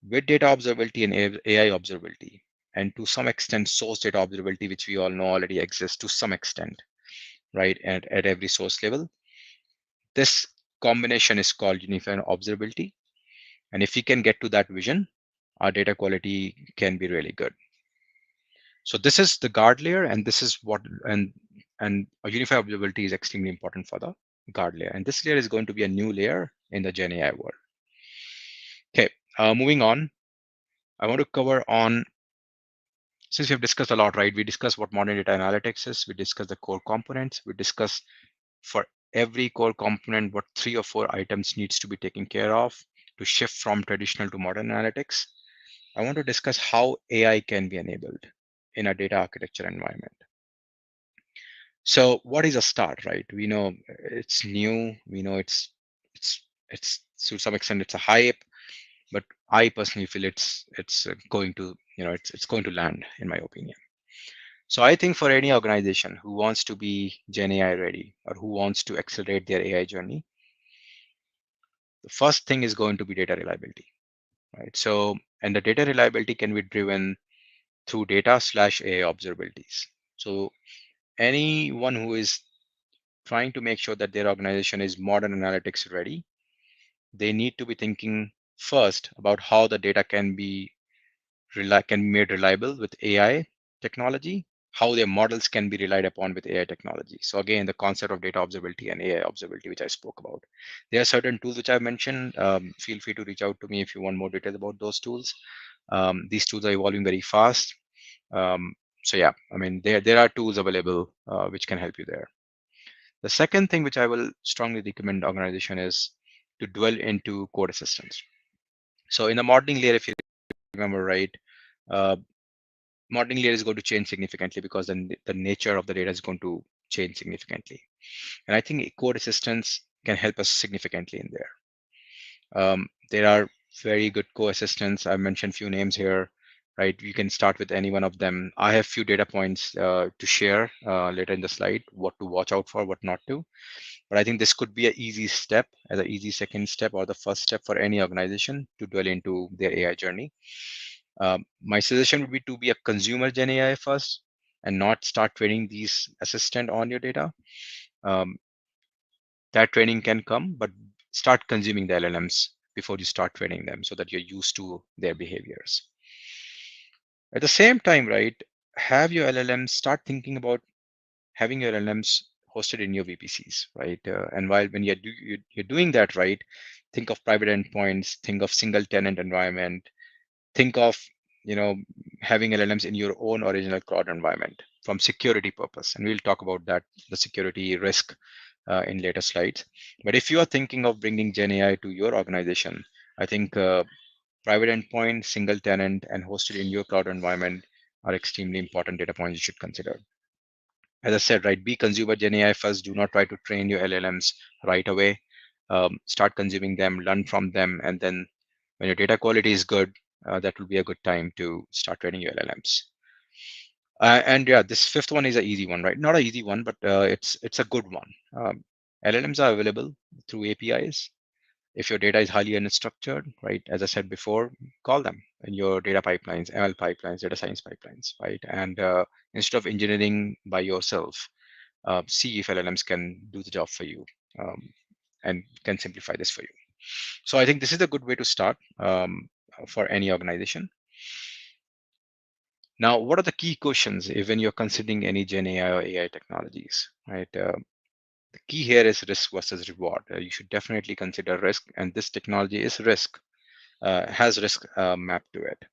With data observability and AI observability, and to some extent, source data observability, which we all know already exists to some extent, right? And at every source level, this combination is called unified observability. And if we can get to that vision, our data quality can be really good. So this is the guard layer, and this is what and a unified observability is extremely important for the guard layer. And this layer is going to be a new layer in the Gen AI world. Okay, moving on. I want to cover on, since we've discussed a lot, right? We discussed what modern data analytics is. We discussed the core components. We discussed for every core component what 3 or 4 items needs to be taken care of to shift from traditional to modern analytics. I want to discuss how AI can be enabled in a data architecture environment. So what is a start, right? We know it's new. We know it's to some extent it's a hype, but I personally feel it's going to, it's going to land, in my opinion. So I think for any organization who wants to be Gen AI ready or who wants to accelerate their AI journey, the first thing is going to be data reliability, right? So, and the data reliability can be driven through data/AI observabilities. So anyone who is trying to make sure that their organization is modern analytics ready, they need to be thinking first about how the data can be made reliable with AI technology, how their models can be relied upon with AI technology. So again, the concept of data observability and AI observability, which I spoke about. There are certain tools which I've mentioned. Feel free to reach out to me if you want more details about those tools. These tools are evolving very fast. So yeah, I mean, there are tools available which can help you there. The second thing which I will strongly recommend organization is to dwell into code assistance. So in the modeling layer, if you remember right, uh, modeling layer is going to change significantly because then the nature of the data is going to change significantly. And I think code assistance can help us significantly in there. There are very good co-assistants. I mentioned few names here, right? You can start with any one of them. I have few data points to share later in the slide, what to watch out for, what not to. But I think this could be an easy step, as an easy second step or the first step for any organization to dwell into their AI journey. My suggestion would be to be a consumer Gen AI first and not start training these assistant on your data. Um, that training can come, but start consuming the LLMs before you start training them so that you're used to their behaviors. At the same time, right, have your LLMs start thinking about having your LLMs hosted in your VPCs, right? And while when you're doing that, right, think of private endpoints, think of single tenant environment, think of, you know, having LLMs in your own original cloud environment from security purpose. And we'll talk about that, the security risk in later slides. But if you are thinking of bringing Gen AI to your organization, I think private endpoint, single tenant, and hosted in your cloud environment are extremely important data points you should consider. As I said, right, be consumer Gen AI first. Do not try to train your LLMs right away. Start consuming them, learn from them, and then when your data quality is good, that will be a good time to start training your LLMs. And yeah, this fifth one is an easy one, right? Not an easy one, but it's a good one. LLMs are available through APIs. If your data is highly unstructured, right, as I said before, call them in your data pipelines, ML pipelines, data science pipelines, right? And instead of engineering by yourself, see if LLMs can do the job for you. Um, and can simplify this for you. So I think this is a good way to start for any organization. Now, what are the key questions when you're considering any Gen AI or AI technologies, right? The key here is risk versus reward. You should definitely consider risk, and this technology is risk, has risk mapped to it.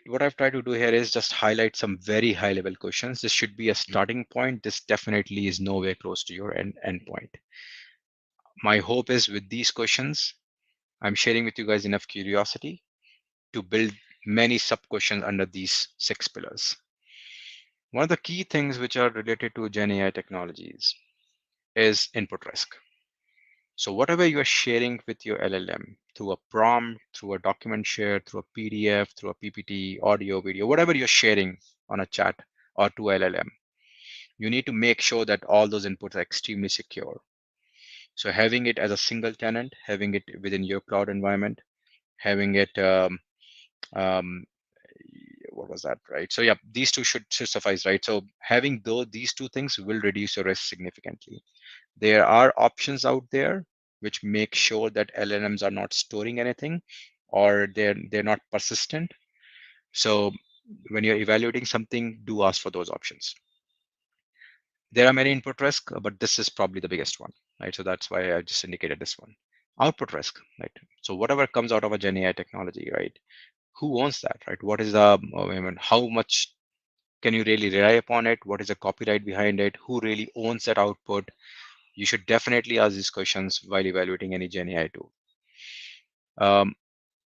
What I've tried to do here is just highlight some very high level questions. This should be a starting point. This definitely is nowhere close to your end point. My hope is with these questions, I'm sharing with you guys enough curiosity to build many sub questions under these 6 pillars. One of the key things which are related to Gen AI technologies is input risk. So whatever you are sharing with your LLM through a prompt, through a document share, through a PDF, through a PPT, audio, video, whatever you're sharing on a chat or to LLM, you need to make sure that all those inputs are extremely secure. So having it as a single tenant, having it within your cloud environment, having it, um, what was that, right? So yeah, these two should suffice, right? So having these two things will reduce your risk significantly. There are options out there which make sure that LLMs are not storing anything or they're not persistent. So when you're evaluating something, do ask for those options. There are many input risk, but this is probably the biggest one, right? So that's why I just indicated this one. Output risk, right? So whatever comes out of a Gen AI technology, right? Who owns that, right? What is the, I mean, how much can you really rely upon it? What is the copyright behind it? Who really owns that output? You should definitely ask these questions while evaluating any Gen AI tool.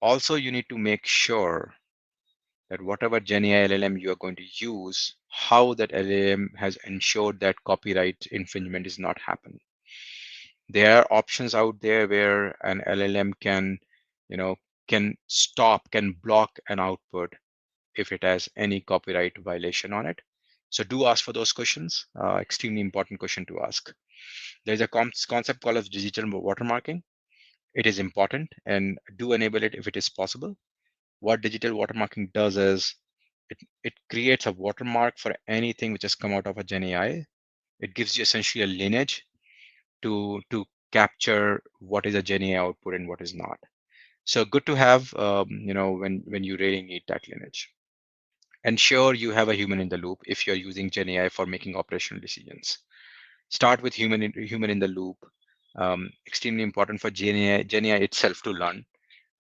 Also, you need to make sure that whatever Gen AI LLM you are going to use, how that LLM has ensured that copyright infringement is not happening. There are options out there where an LLM can, you know, can block an output if it has any copyright violation on it. So do ask for those questions. Extremely important question to ask. There's a concept called as digital watermarking. It is important and do enable it if it is possible. What digital watermarking does is it creates a watermark for anything which has come out of a Gen AI. It gives you essentially a lineage to capture what is a Gen AI output and what is not. So good to have, when you really need that lineage. Ensure you have a human in the loop if you're using Gen AI for making operational decisions. Start with human in the loop. Extremely important for Gen AI itself to learn,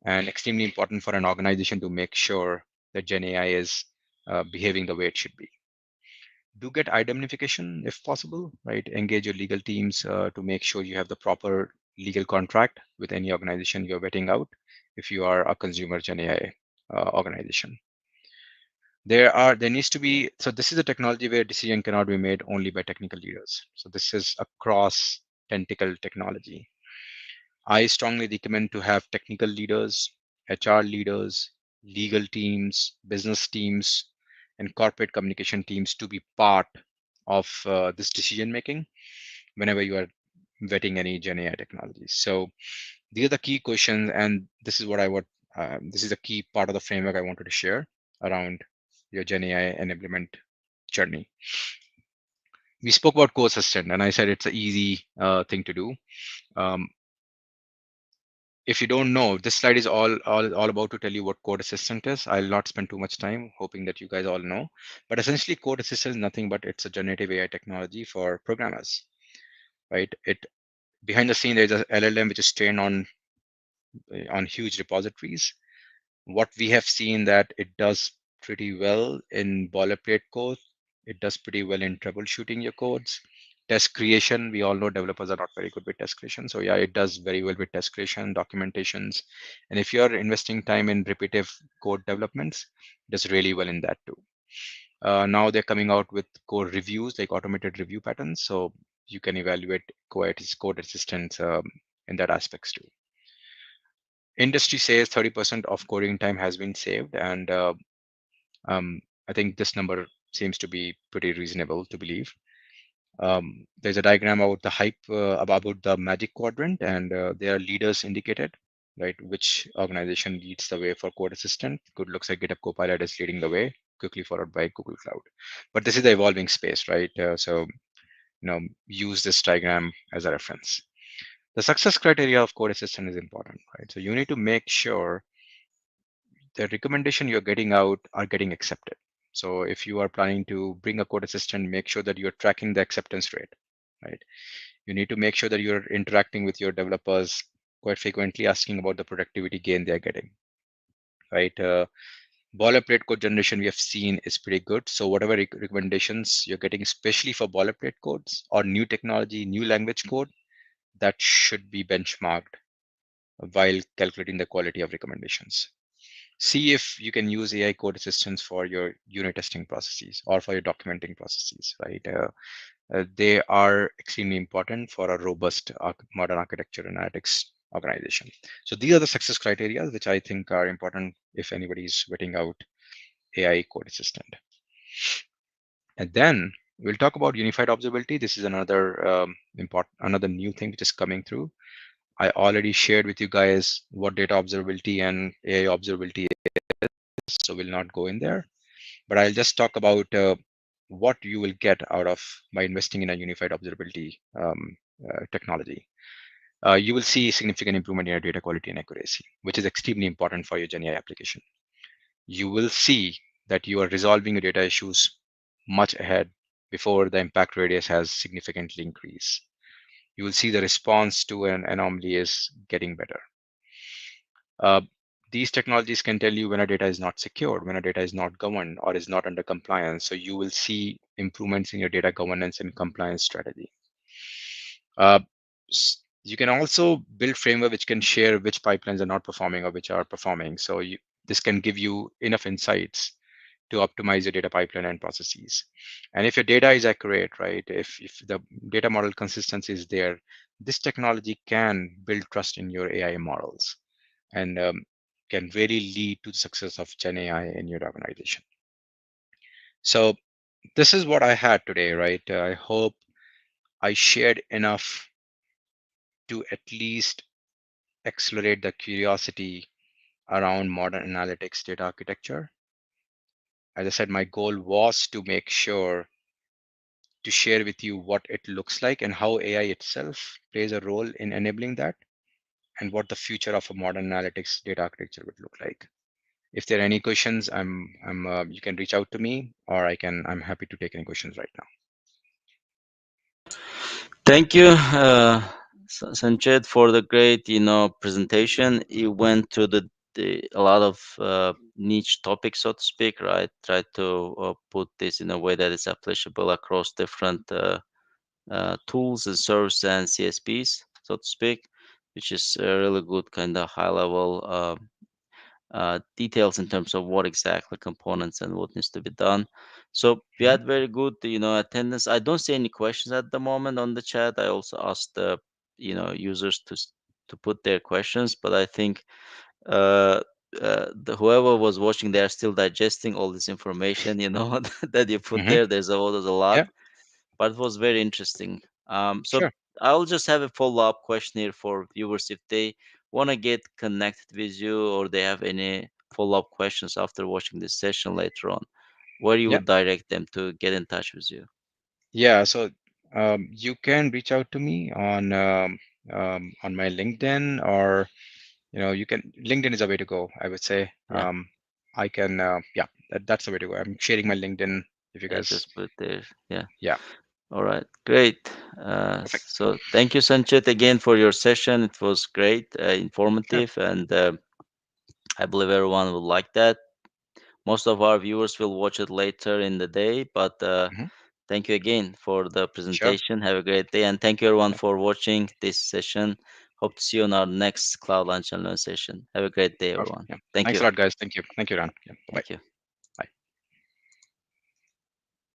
and extremely important for an organization to make sure that Gen AI is behaving the way it should be. Do get indemnification if possible, right? Engage your legal teams to make sure you have the proper legal contract with any organization you're vetting out if you are a consumer Gen AI organization. There needs to be, so this is a technology where decision cannot be made only by technical leaders. So this is a cross tentacle technology. I strongly recommend to have technical leaders, HR leaders, legal teams, business teams, and corporate communication teams to be part of this decision making whenever you are vetting any Gen AI technologies. So these are the key questions, and this is what I would. This is a key part of the framework I wanted to share around your Gen AI enablement journey. We spoke about co-assistant, and I said it's an easy thing to do. Um, if you don't know, this slide is all about to tell you what code assistant is. I'll not spend too much time, hoping that you guys all know. But essentially, code assistant is nothing but it's a generative AI technology for programmers, right? It behind the scene there's a LLM which is trained on huge repositories. What we have seen that it does pretty well in boilerplate code. It does pretty well in troubleshooting your codes. Test creation, we all know developers are not very good with test creation. So yeah, it does very well with test creation, documentations. And if you're investing time in repetitive code developments, it does really well in that too. Now they're coming out with code reviews, like automated review patterns. So you can evaluate code assistance in that aspects too. Industry says 30% of coding time has been saved, and I think this number seems to be pretty reasonable to believe. There's a diagram about the hype about the magic quadrant, and there are leaders indicated, right? Which organization leads the way for code assistant? Good, looks like GitHub Copilot is leading the way, quickly followed by Google Cloud. But this is the evolving space, right? So use this diagram as a reference. The success criteria of code assistant is important, right? So you need to make sure the recommendation you're getting out are getting accepted. So if you are planning to bring a code assistant, make sure that you're tracking the acceptance rate, right? You need to make sure that you're interacting with your developers quite frequently, asking about the productivity gain they're getting, right? Boilerplate code generation we have seen is pretty good. So whatever recommendations you're getting, especially for boilerplate codes or new technology, new language code, that should be benchmarked while calculating the quality of recommendations. See if you can use AI code assistants for your unit testing processes or for your documenting processes, right? They are extremely important for a robust modern architecture analytics organization. So these are the success criteria which I think are important if anybody is waiting out AI code assistant. And then we'll talk about unified observability. This is another another new thing which is coming through. I already shared with you guys what data observability and AI observability is, so we'll not go in there. But I'll just talk about what you will get out of by investing in a unified observability technology. You will see significant improvement in your data quality and accuracy, which is extremely important for your GenAI application. You will see that you are resolving your data issues much ahead before the impact radius has significantly increased. You will see the response to an anomaly is getting better. Uh, these technologies can tell you when a data is not secured, when a data is not governed or is not under compliance. So you will see improvements in your data governance and compliance strategy. Uh, you can also build framework which can share which pipelines are not performing or which are performing. So this can give you enough insights to optimize your data pipeline and processes. And if your data is accurate, right, if the data model consistency is there, this technology can build trust in your AI models and can really lead to the success of Gen AI in your organization. So this is what I had today, right? I hope I shared enough to at least accelerate the curiosity around modern analytics data architecture. As I said, my goal was to make sure to share with you what it looks like and how AI itself plays a role in enabling that and what the future of a modern analytics data architecture would look like. If there are any questions, you can reach out to me or I'm happy to take any questions right now. Thank you, Sanchit, for the great, presentation. You went through a lot of niche topics, so to speak, right? Try to put this in a way that is applicable across different tools and services and CSPs, so to speak, which is a really good kind of high level details in terms of what exactly components and what needs to be done. So we Mhm, had very good, attendance. I don't see any questions at the moment on the chat. I also asked the, users to put their questions, but I think uh, whoever was watching, they are still digesting all this information, that you put mhm. there. There's a lot, Yeah, but it was very interesting. So sure. I'll just have a follow-up question here for viewers if they want to get connected with you or they have any follow-up questions after watching this session later on, where you Yeah, would direct them to get in touch with you. yeah. So you can reach out to me on my LinkedIn, or you can. LinkedIn is a way to go, I would say. Yeah, I can. Yeah, that's the way to go. I'm sharing my LinkedIn. If you yeah, guys, just put there. Yeah. yeah, All right, great. perfect. So thank you, Sanchit, again for your session. It was great, Sure. informative, and I believe everyone will like that. Most of our viewers will watch it later in the day, but Hmm. thank you again for the Sure. presentation. Have a great day, and thank you everyone Yeah. for watching this session. Hope to see you on our next Cloud Lunch and Learn session. Have a great day, Perfect. everyone. Yeah. Thank Thanks you. a lot, guys. Thank you. Thank you, Ran. Yeah. Bye. Thank you.